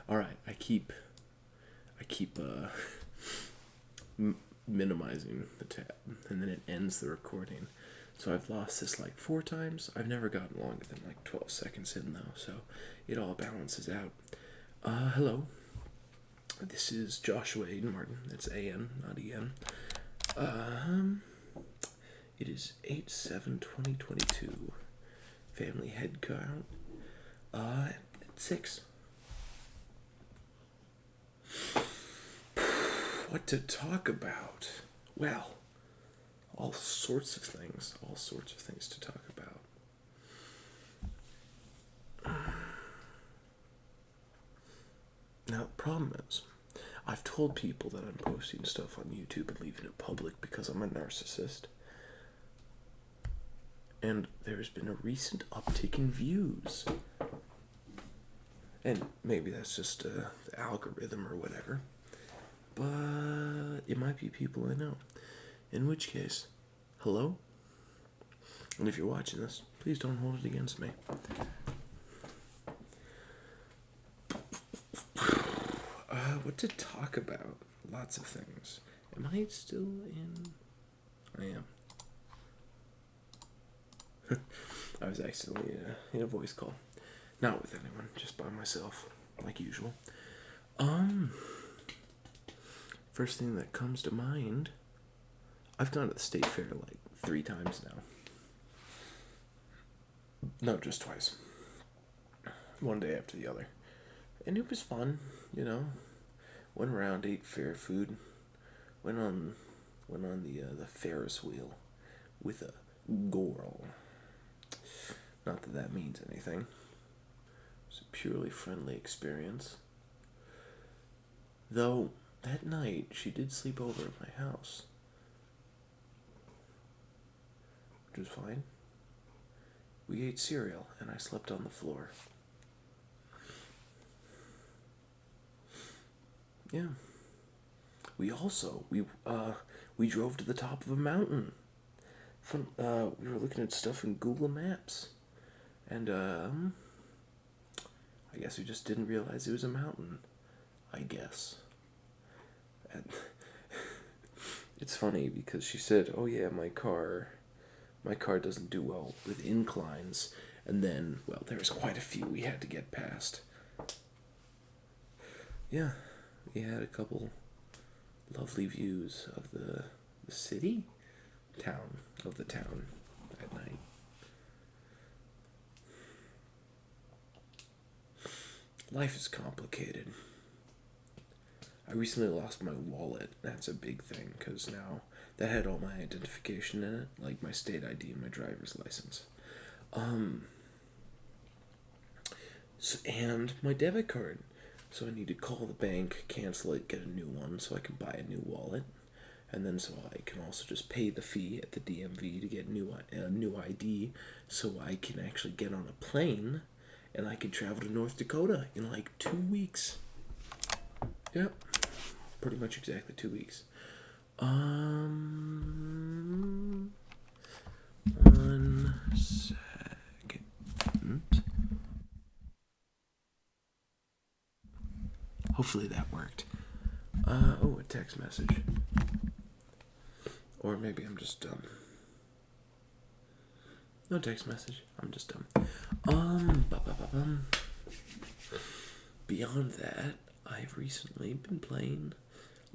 All right, I keep minimizing the tab, and then it ends the recording. So I've lost this like 4 times. I've never gotten longer than like 12 seconds in though, so it all balances out. Hello. This is Joshua Aiden Martin. That's A-N, not E-N. It is 8/7/2022. Family head count. 6. What to talk about? Well, all sorts of things. All sorts of things to talk about. Now, the problem is, I've told people that I'm posting stuff on YouTube and leaving it public because I'm a narcissist. And there's been a recent uptick in views. And maybe that's just the algorithm or whatever. But it might be people I know. In which case, hello? And if you're watching this, please don't hold it against me. What to talk about? Lots of things. Am I still in? I am. I was actually in a voice call. Not with anyone, just by myself, like usual. First thing that comes to mind, I've gone to the state fair like 3 times now. No, just twice. One day after the other. And it was fun, you know. Went around, ate fair food. Went on the Ferris wheel with a girl. Not that that means anything. It's a purely friendly experience. Though, that night, she did sleep over at my house. Which was fine. We ate cereal, and I slept on the floor. Yeah. We drove to the top of a mountain. We were looking at stuff in Google Maps. And, I guess we just didn't realize it was a mountain. I guess. And it's funny because she said, "Oh yeah, my car doesn't do well with inclines." And then, well, there was quite a few we had to get past. Yeah, we had a couple lovely views of the city, of the town at night. Life is complicated. I recently lost my wallet. That's a big thing because now that had all my identification in it, like my state ID and my driver's license. And my debit card. So I need to call the bank, cancel it, get a new one so I can buy a new wallet. And then so I can also just pay the fee at the DMV to get a new ID so I can actually get on a plane and I can travel to North Dakota in like 2 weeks. Yep. Pretty much exactly 2 weeks. One second. Hopefully that worked. A text message. Or maybe I'm just dumb. No text message. I'm just dumb. Beyond that, I've recently been playing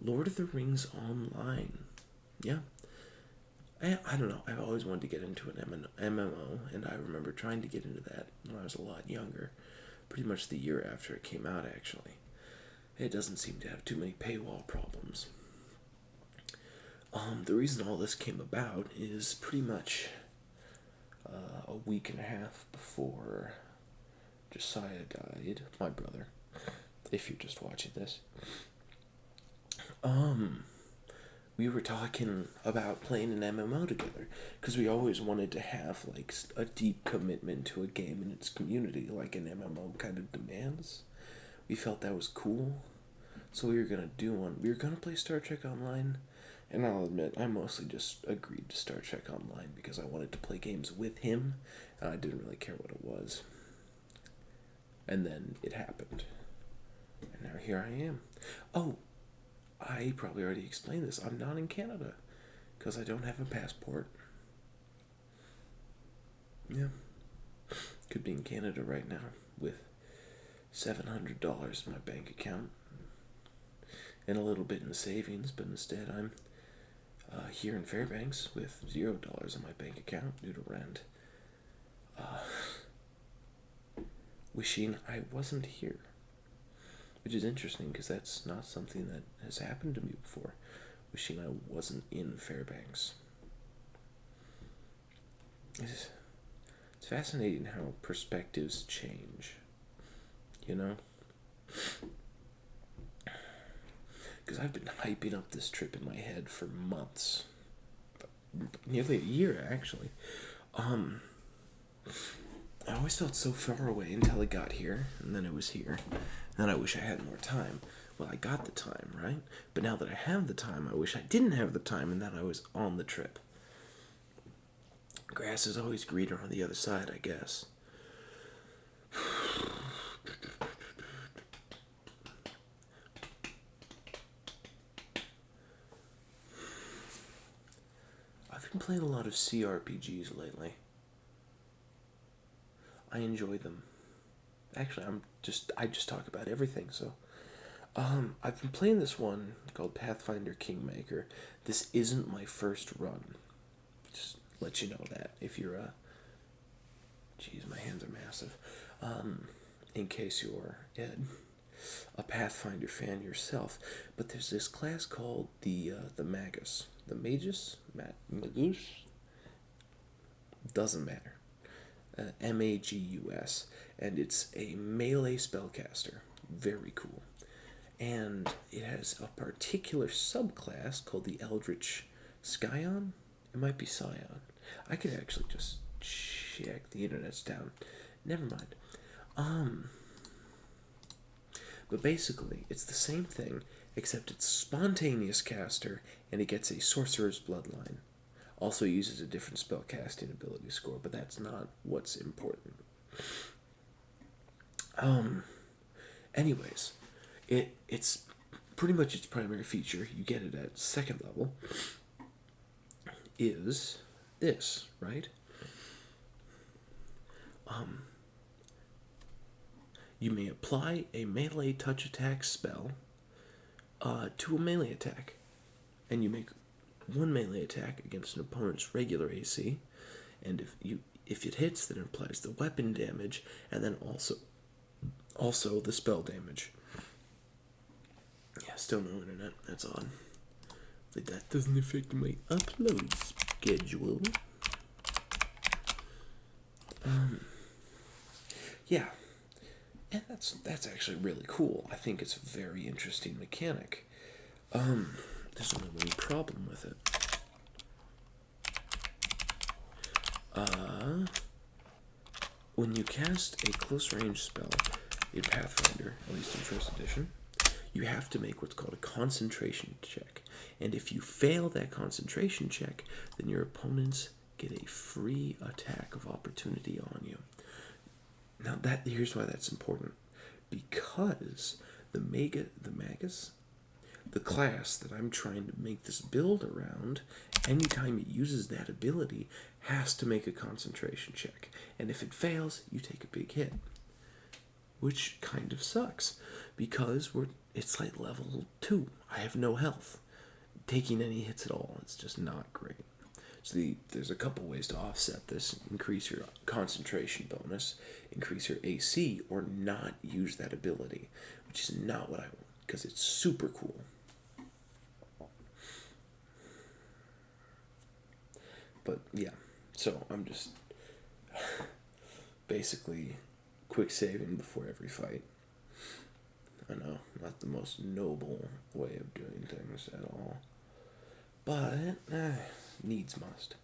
Lord of the Rings Online. Yeah. I don't know. I've always wanted to get into an MMO, and I remember trying to get into that when I was a lot younger. Pretty much the year after it came out, actually. It doesn't seem to have too many paywall problems. The reason all this came about is pretty much a week and a half before Josiah died, my brother, if you're just watching this. We were talking about playing an MMO together because we always wanted to have like a deep commitment to a game and its community like an MMO kind of demands. We felt that was cool, so we were gonna do one. We were gonna play Star Trek Online, and I'll admit I mostly just agreed to Star Trek Online because I wanted to play games with him, and I didn't really care what it was. And then it happened. here I am. Oh, I probably already explained this. I'm not in Canada because I don't have a passport. Yeah. Could be in Canada right now with $700 in my bank account and a little bit in the savings, but instead I'm here in Fairbanks with $0 in my bank account due to rent. Wishing I wasn't here. Which is interesting because that's not something that has happened to me before. Wishing I wasn't in Fairbanks. It's fascinating how perspectives change. You know? Because I've been hyping up this trip in my head for months. Nearly a year, actually. I always felt so far away until I got here, and then it was here. And then I wish I had more time. Well, I got the time, right? But now that I have the time, I wish I didn't have the time and that I was on the trip. Grass is always greener on the other side, I guess. I've been playing a lot of CRPGs lately. I enjoy them. Actually, I just talk about everything, so I've been playing this one called Pathfinder Kingmaker. This isn't my first run. Just let you know that if you're jeez, my hands are massive. In case you're a Pathfinder fan yourself, but there's this class called the Magus. The Magus? Magus? Doesn't matter. Magus, and it's a melee spellcaster. Very cool. And it has a particular subclass called the Eldritch Scion. It might be Scion. I could actually just check. The internet's down. Never mind. But basically, it's the same thing, except it's spontaneous caster, and it gets a sorcerer's bloodline. Also uses a different spellcasting ability score, but that's not what's important. Anyways, it's pretty much its primary feature. You get it at second level. Is this, right? You may apply a melee touch attack spell to a melee attack, and you make one melee attack against an opponent's regular AC, and if it hits, then it applies the weapon damage, and then also the spell damage. Yeah, still no internet. That's odd. But that doesn't affect my upload schedule. Yeah, and that's actually really cool. I think it's a very interesting mechanic. There's only one problem with it. When you cast a close range spell in Pathfinder, at least in first edition, you have to make what's called a concentration check. And if you fail that concentration check, then your opponents get a free attack of opportunity on you. Now here's why that's important. Because the Magus, the class that I'm trying to make this build around, anytime it uses that ability, has to make a concentration check. And if it fails, you take a big hit. Which kind of sucks, because it's like level 2. I have no health. Taking any hits at all, it's just not great. So there's a couple ways to offset this. Increase your concentration bonus, increase your AC, or not use that ability, which is not what I want, because it's super cool. But yeah, so I'm just basically quick saving before every fight. I know, not the most noble way of doing things at all. But, needs must.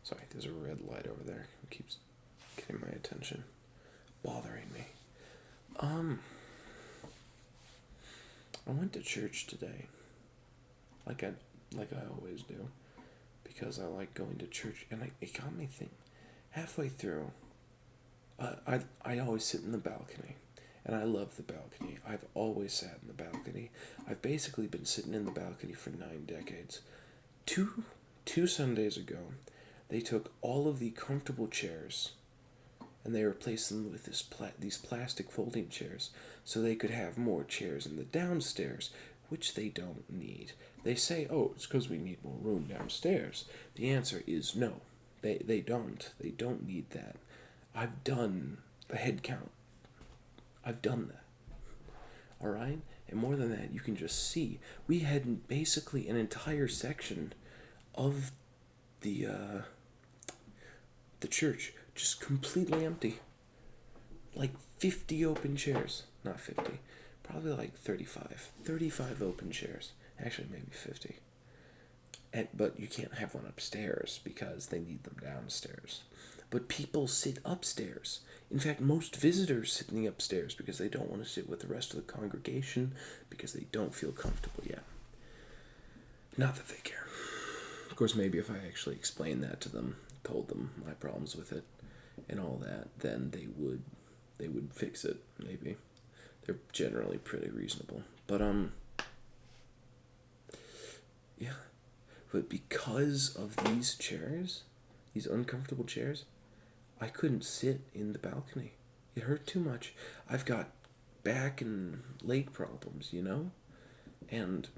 Sorry, there's a red light over there. It keeps getting my attention. Bothering me. I went to church today. Like I always do. Because I like going to church. And it got me thinking. Halfway through, I always sit in the balcony, and I love the balcony. I've always sat in the balcony. I've basically been sitting in the balcony for 9 decades. Two two Sundays ago, they took all of the comfortable chairs and they replaced them with these plastic folding chairs so they could have more chairs in the downstairs, which they don't need. They say, oh, it's because we need more room downstairs. The answer is no. They don't. They don't need that. I've done the head count. I've done that. All right? And more than that, you can just see. We had basically an entire section of the the church just completely empty. Like 50 open chairs. Not 50. Probably like 35. 35 open chairs. Actually, maybe 50. But you can't have one upstairs because they need them downstairs. But people sit upstairs. In fact, most visitors sit in the upstairs because they don't want to sit with the rest of the congregation because they don't feel comfortable yet. Not that they care. Of course, maybe if I actually explained that to them, told them my problems with it and all that, then they would fix it, maybe. They're generally pretty reasonable. But yeah. But because of these chairs, these uncomfortable chairs, I couldn't sit in the balcony. It hurt too much. I've got back and leg problems, you know? And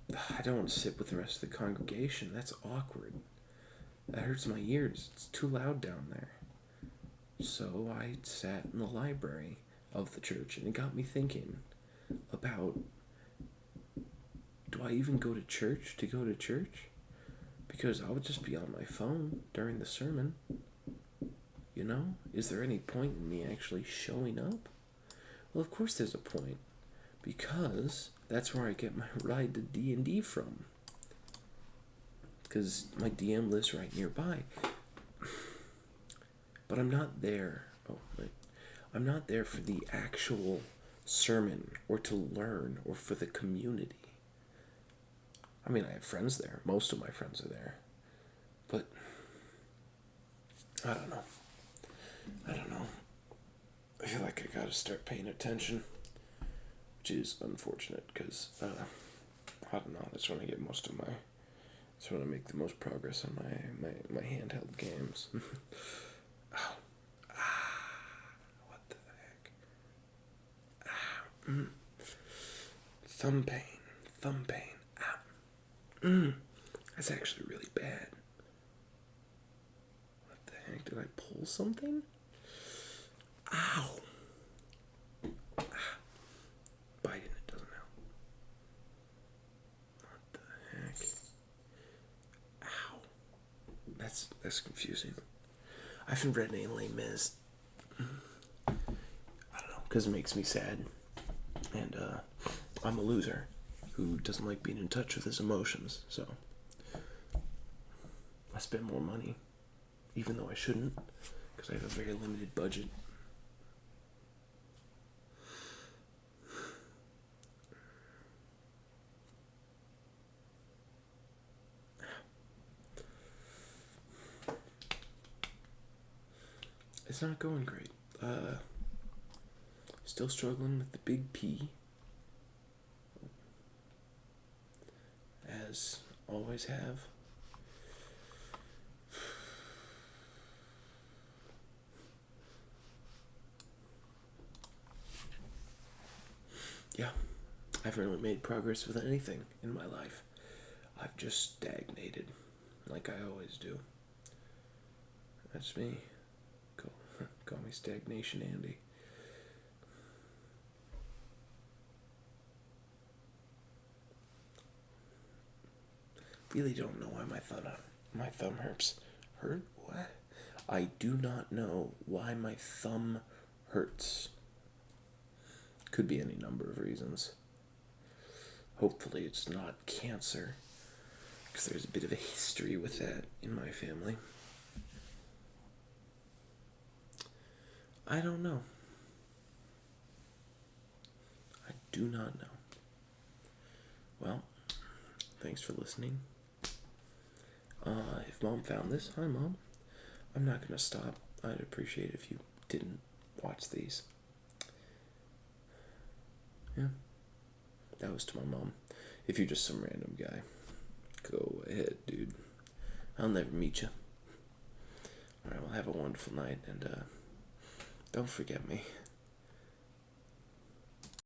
I don't want to sit with the rest of the congregation. That's awkward. That hurts my ears. It's too loud down there. So I sat in the library of the church, and it got me thinking about, do I even go to church to go to church? Because I would just be on my phone during the sermon. You know? Is there any point in me actually showing up? Well, of course there's a point. Because that's where I get my ride to D&D from. Because my DM lives right nearby. But I'm not there. Oh, wait. I'm not there for the actual sermon or to learn or for the community. I mean, I have friends there. Most of my friends are there. But I don't know. I feel like I gotta start paying attention. Which is unfortunate because, I don't know, that's when I get most of my... That's when I make the most progress on my handheld games. Ow. What the heck? Thumb pain. Ow. That's actually really bad. What the heck? Did I pull something? Ow. Biting it doesn't help. What the heck? Ow. That's confusing. I haven't read any Les Mis. I don't know, because it makes me sad. And I'm a loser who doesn't like being in touch with his emotions, so I spend more money, even though I shouldn't, because I have a very limited budget. It's not going great. Still struggling with the big P. As always have. Yeah, I haven't really made progress with anything in my life. I've just stagnated, like I always do. That's me. Call me Stagnation Andy. Really don't know why my thumb hurts. Hurt? What? I do not know why my thumb hurts. Could be any number of reasons. Hopefully it's not cancer, because there's a bit of a history with that in my family. I don't know. I do not know. Well, thanks for listening. If Mom found this, hi Mom. I'm not gonna stop. I'd appreciate if you didn't watch these. Yeah. That was to my mom. If you're just some random guy, go ahead, dude. I'll never meet you. Alright, well, have a wonderful night, and don't forget me.